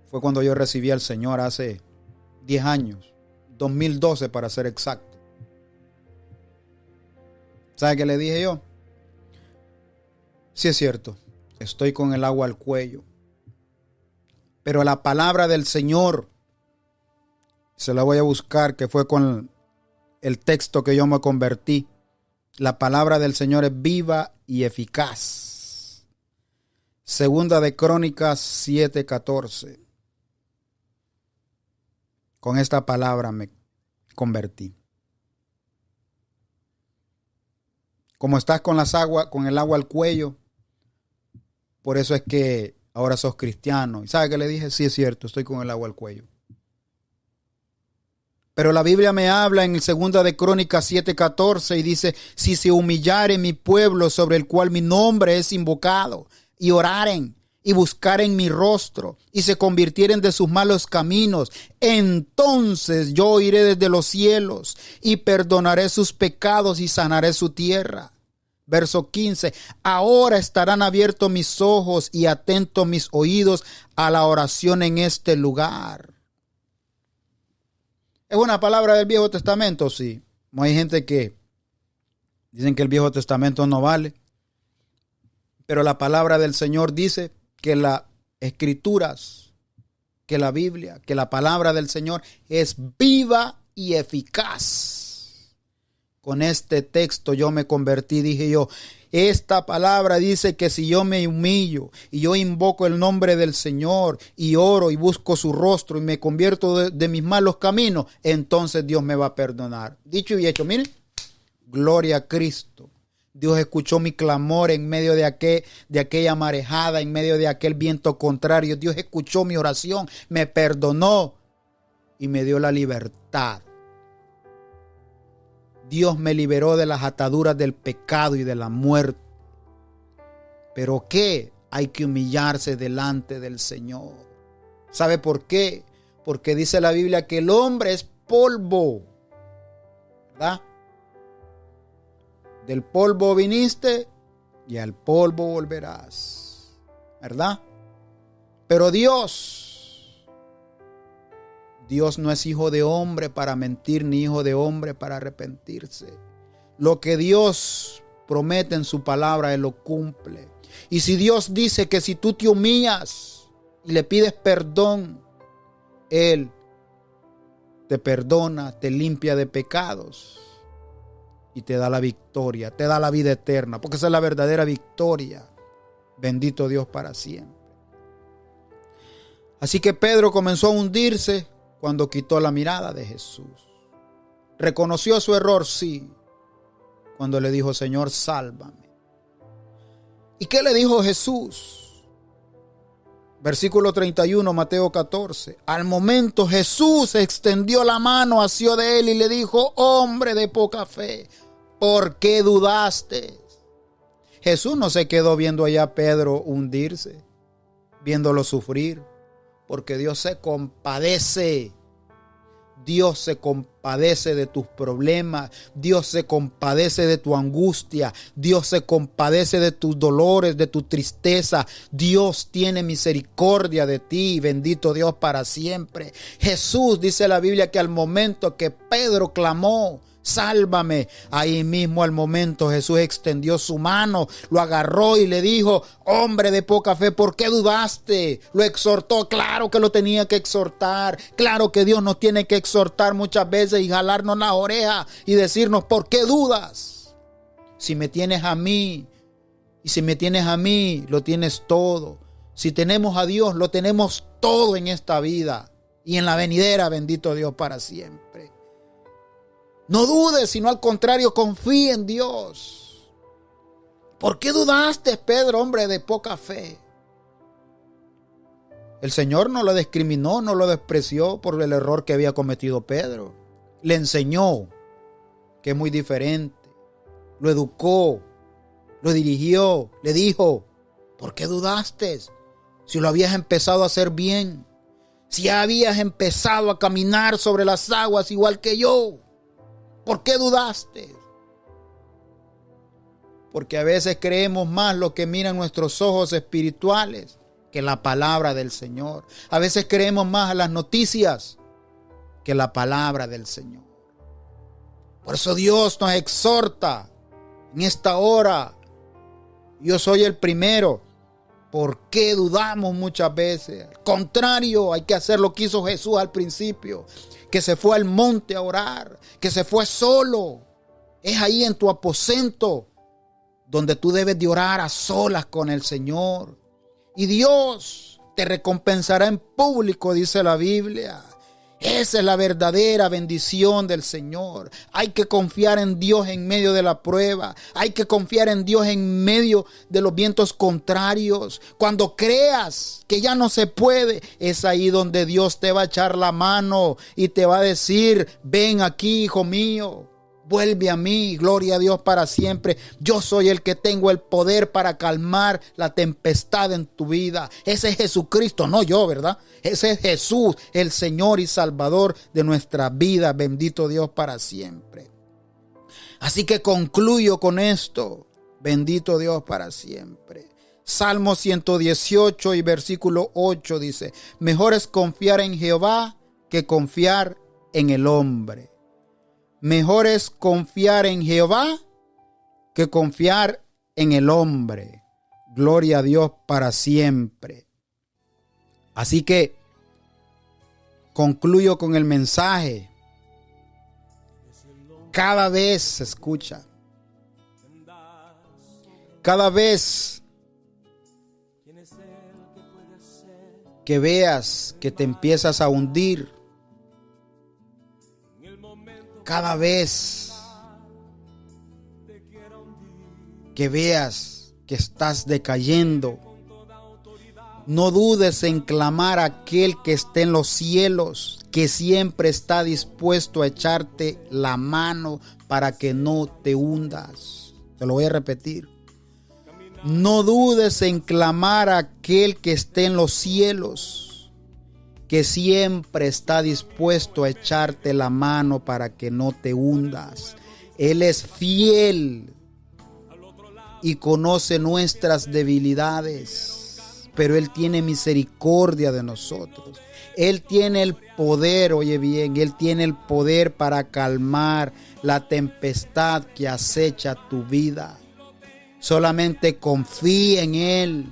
Fue cuando yo recibí al Señor hace 10 años, 2012 para ser exacto. ¿Sabe qué le dije yo? Sí, es cierto, estoy con el agua al cuello, pero la palabra del Señor, se la voy a buscar, que fue con el texto que yo me convertí. La palabra del Señor es viva y eficaz. Segunda de Crónicas 7:14. Con esta palabra me convertí. Como estás con el agua al cuello, por eso es que ahora sos cristiano. ¿Y sabe qué le dije? Sí, es cierto, estoy con el agua al cuello. Pero la Biblia me habla en el 2 de Crónicas 7:14 y dice, si se humillare mi pueblo sobre el cual mi nombre es invocado, y oraren y buscaren mi rostro y se convirtieren de sus malos caminos, entonces yo oiré desde los cielos y perdonaré sus pecados y sanaré su tierra. Verso 15, ahora estarán abiertos mis ojos y atentos mis oídos a la oración en este lugar. ¿Es una palabra del Viejo Testamento? Sí. Hay gente que dicen que el Viejo Testamento no vale. Pero la palabra del Señor dice que las Escrituras, que la Biblia, que la palabra del Señor es viva y eficaz. Con este texto yo me convertí, dije yo, esta palabra dice que si yo me humillo y yo invoco el nombre del Señor y oro y busco su rostro y me convierto de mis malos caminos, entonces Dios me va a perdonar. Dicho y hecho, miren, gloria a Cristo. Dios escuchó mi clamor en medio de aquella marejada, en medio de aquel viento contrario. Dios escuchó mi oración, me perdonó y me dio la libertad. Dios me liberó de las ataduras del pecado y de la muerte. ¿Pero qué? Hay que humillarse delante del Señor. ¿Sabe por qué? Porque dice la Biblia que el hombre es polvo, ¿verdad? Del polvo viniste y al polvo volverás, ¿verdad? Pero Dios no es hijo de hombre para mentir, ni hijo de hombre para arrepentirse. Lo que Dios promete en su palabra, Él lo cumple. Y si Dios dice que si tú te humillas y le pides perdón, Él te perdona, te limpia de pecados y te da la victoria, te da la vida eterna, porque esa es la verdadera victoria. Bendito Dios para siempre. Así que Pedro comenzó a hundirse cuando quitó la mirada de Jesús. Reconoció su error, sí, cuando le dijo: Señor, sálvame. ¿Y qué le dijo Jesús? Versículo 31, Mateo 14. Al momento Jesús extendió la mano hacia de él y le dijo: hombre de poca fe, ¿por qué dudaste? Jesús no se quedó viendo allá a Pedro hundirse, viéndolo sufrir, porque Dios se compadece. Dios se compadece de tus problemas. Dios se compadece de tu angustia. Dios se compadece de tus dolores, de tu tristeza. Dios tiene misericordia de ti. Bendito Dios para siempre. Jesús, dice la Biblia, que al momento que Pedro clamó: sálvame, ahí mismo al momento Jesús extendió su mano, lo agarró y le dijo: hombre de poca fe, ¿por qué dudaste? Lo exhortó. Claro que lo tenía que exhortar. Claro que Dios nos tiene que exhortar muchas veces y jalarnos la oreja y decirnos: ¿por qué dudas? Si me tienes a mí, y si me tienes a mí, lo tienes todo. Si tenemos a Dios, lo tenemos todo en esta vida y en la venidera. Bendito Dios para siempre. No dudes, sino al contrario, confía en Dios. ¿Por qué dudaste, Pedro, hombre de poca fe? El Señor no lo discriminó, no lo despreció por el error que había cometido Pedro. Le enseñó que es muy diferente. Lo educó, lo dirigió, le dijo: ¿por qué dudaste? Si lo habías empezado a hacer bien, si ya habías empezado a caminar sobre las aguas igual que yo, ¿por qué dudaste? Porque a veces creemos más lo que miran nuestros ojos espirituales que la palabra del Señor. A veces creemos más a las noticias que la palabra del Señor. Por eso Dios nos exhorta en esta hora. Yo soy el primero. ¿Por qué dudamos muchas veces? Al contrario, hay que hacer lo que hizo Jesús al principio, que se fue al monte a orar, que se fue solo. Es ahí en tu aposento donde tú debes de orar a solas con el Señor. Y Dios te recompensará en público, dice la Biblia. Esa es la verdadera bendición del Señor. Hay que confiar en Dios en medio de la prueba. Hay que confiar en Dios en medio de los vientos contrarios. Cuando creas que ya no se puede, es ahí donde Dios te va a echar la mano y te va a decir: ven aquí, hijo mío. Vuelve a mí, gloria a Dios para siempre. Yo soy el que tengo el poder para calmar la tempestad en tu vida. Ese es Jesucristo, no yo, ¿verdad? Ese es Jesús, el Señor y Salvador de nuestra vida. Bendito Dios para siempre. Así que concluyo con esto. Bendito Dios para siempre. Salmo 118 y versículo 8 dice: mejor es confiar en Jehová que confiar en el hombre. Mejor es confiar en Jehová que confiar en el hombre. Gloria a Dios para siempre. Así que concluyo con el mensaje. Cada vez, escucha, cada vez que veas que te empiezas a hundir, cada vez que veas que estás decayendo, no dudes en clamar a aquel que esté en los cielos, que siempre está dispuesto a echarte la mano para que no te hundas. Te lo voy a repetir. No dudes en clamar a aquel que esté en los cielos, que siempre está dispuesto a echarte la mano para que no te hundas. Él es fiel y conoce nuestras debilidades. pero Él tiene misericordia de nosotros. Él tiene el poder, oye bien, Él tiene el poder para calmar la tempestad que acecha tu vida. Solamente confía en Él.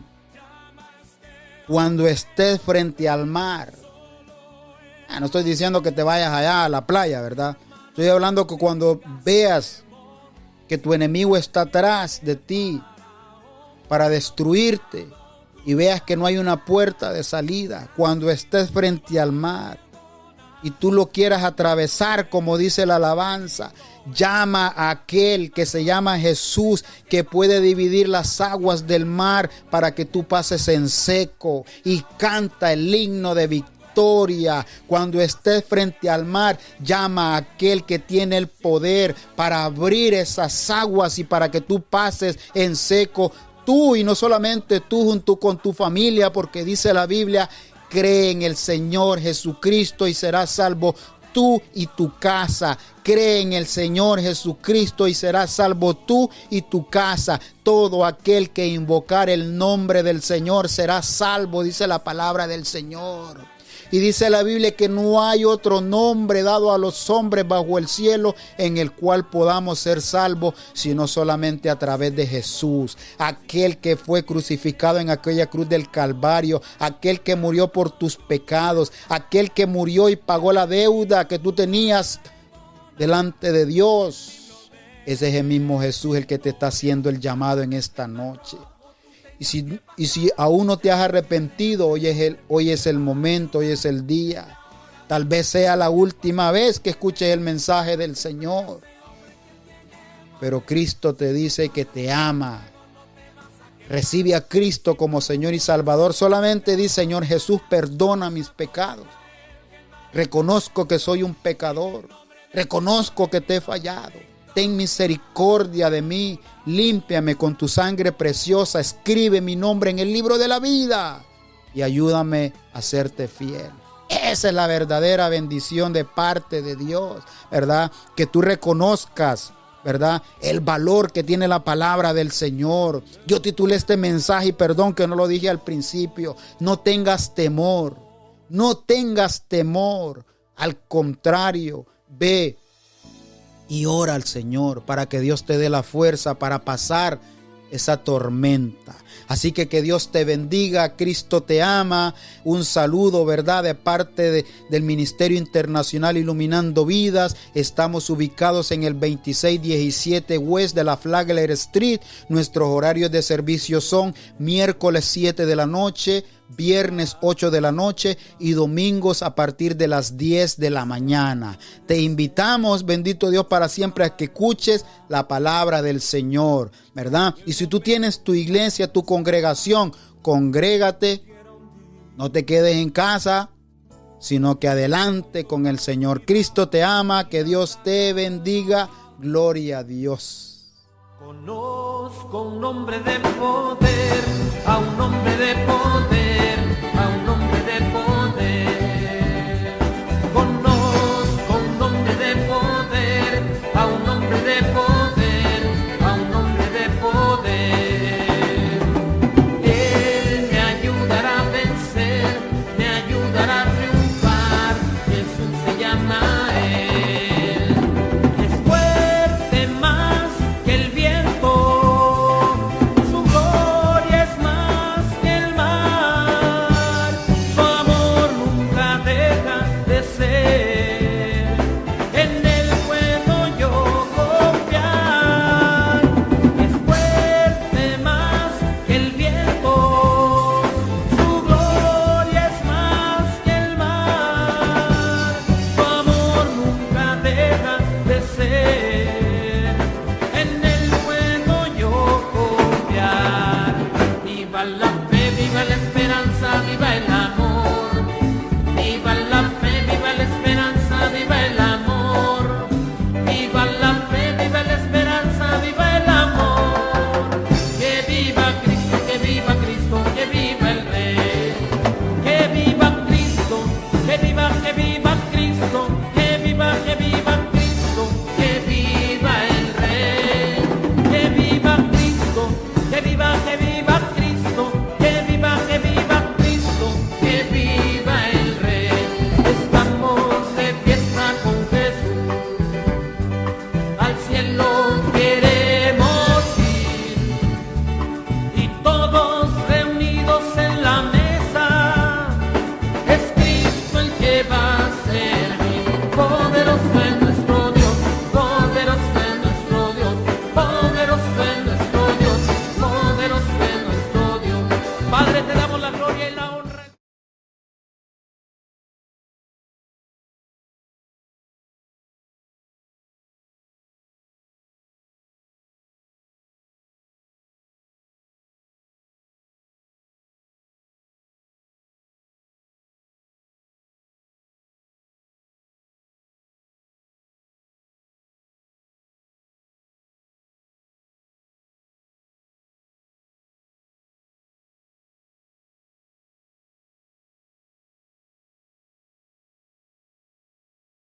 Cuando estés frente al mar, no estoy diciendo que te vayas allá a la playa, ¿verdad? Estoy hablando que cuando veas que tu enemigo está atrás de ti para destruirte y veas que no hay una puerta de salida, cuando estés frente al mar y tú lo quieras atravesar, como dice la alabanza, llama a aquel que se llama Jesús, que puede dividir las aguas del mar para que tú pases en seco, y canta el himno de victoria. Cuando estés frente al mar, llama a aquel que tiene el poder para abrir esas aguas y para que tú pases en seco. Tú, y no solamente tú, junto con tu familia, porque dice la Biblia: cree en el Señor Jesucristo y serás salvo tú y tu casa. Cree en el Señor Jesucristo y serás salvo tú y tu casa. Todo aquel que invocar el nombre del Señor será salvo, dice la palabra del Señor. Y dice la Biblia que no hay otro nombre dado a los hombres bajo el cielo en el cual podamos ser salvos, sino solamente a través de Jesús, aquel que fue crucificado en aquella cruz del Calvario, aquel que murió por tus pecados, aquel que murió y pagó la deuda que tú tenías delante de Dios. Ese es el mismo Jesús el que te está haciendo el llamado en esta noche. Y si aún no te has arrepentido, hoy es el momento, hoy es el día. Tal vez sea la última vez que escuches el mensaje del Señor. Pero Cristo te dice que te ama. Recibe a Cristo como Señor y Salvador. Solamente di: Señor Jesús, perdona mis pecados. Reconozco que soy un pecador. Reconozco que te he fallado. Ten misericordia de mí, límpiame con tu sangre preciosa, escribe mi nombre en el libro de la vida y ayúdame a serte fiel. Esa es la verdadera bendición de parte de Dios, ¿verdad? Que tú reconozcas, ¿verdad?, el valor que tiene la palabra del Señor. Yo titulé este mensaje, y perdón que no lo dije al principio: no tengas temor, no tengas temor. Al contrario, ve y ora al Señor para que Dios te dé la fuerza para pasar esa tormenta. Así que Dios te bendiga. Cristo te ama. Un saludo, ¿verdad?, de parte del Ministerio Internacional Iluminando Vidas. Estamos ubicados en el 2617 West de la Flagler Street. Nuestros horarios de servicio son miércoles 7 de la noche, viernes 8 de la noche y domingos a partir de las 10 de la mañana. Te invitamos, bendito Dios para siempre, a que escuches la palabra del Señor, ¿verdad? Y si tú tienes tu iglesia, tu congregación, congrégate. No te quedes en casa, sino que adelante con el Señor. Cristo te ama. Que Dios te bendiga. Gloria a Dios. Conozco un hombre de poder, a un hombre de poder.